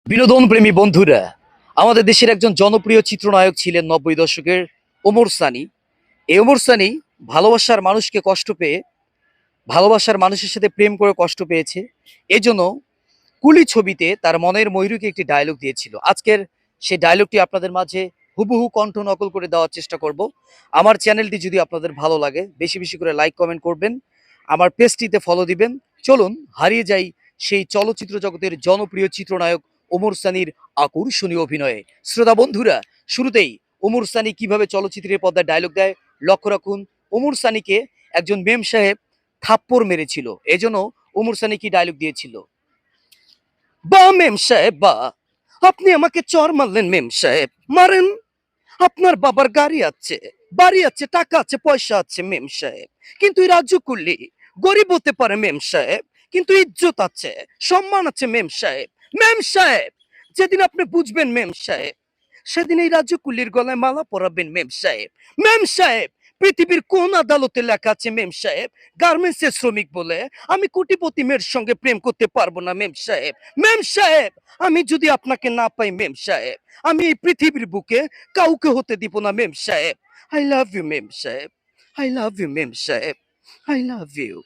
বিনোদন প্রেমী বন্ধুরা, আমাদের দেশের একজন জনপ্রিয় চিত্রনায়ক ছিলেন ৯০ দশকের ওমর সানি। এই ওমর সানি ভালোবাসার মানুষকে কষ্ট পেয়ে, ভালোবাসার মানুষের সাথে প্রেম করে কষ্ট পেয়েছে। এজন্য কুলি ছবিতে তার মনের ময়ূরীকে একটি ডায়লগ দিয়েছিল। আজকের সেই ডায়লগটি আপনাদের মাঝে হুবহু কণ্ঠ নকল করে দেওয়ার চেষ্টা করব। আমার চ্যানেলটি যদি আপনাদের ভালো লাগে, বেশি বেশি করে লাইক কমেন্ট করবেন, আমার পেজটিতে ফলো দিবেন। চলুন হারিয়ে যাই সেই চলচ্চিত্র জগতের জনপ্রিয় চিত্রনায়ক ওমর সানির আকর্ষণীয় অভিনয়ে। শ্রোতা বন্ধুরা, শুরুতেই ওমর সানি কিভাবে চলচ্চিত্রের পর্দায় ডায়লগ দেয় লক্ষ্য রাখুন। ওমর সানিকে একজন মেম সাহেব থাপ্পড় মেরেছিল, এজন্য ওমর সানি কি ডায়লগ দিয়েছিল: বা মেম সাহেব বা, আপনি আমাকে চর মারলেন মেম সাহেব, মারেন। আপনার বাবার গাড়ি আছে, বাড়ি আছে, টাকা আছে, পয়সা আছে মেম সাহেব, কিন্তু এই রাজ্য করলি গরিব হতে পারে মেম সাহেব, কিন্তু ইজ্জত আছে, সম্মান আছে মেম সাহেব। মেম সাহেব, যেদিন আপনি বুঝবেন মেম সাহেব, সেদিন এই রাজ্য কুল্লির গলায় মালা পরাবেন মেম সাহেব। মেম সাহেব, পৃথিবীর কোন আদালতে লেখা আছে মেম সাহেব গার্মেন্টসের শ্রমিক বলে আমি কোটিপতি মেয়ের সঙ্গে প্রেম করতে পারবো না মেম সাহেব? মেম সাহেব, আমি যদি আপনাকে না পাই মেম সাহেব, আমি এই পৃথিবীর বুকে কাউকে হতে দিব না মেম সাহেব। আই লাভ ইউ মেম সাহেব, আই লাভ ইউ মেম সাহেব, আই লাভ ইউ।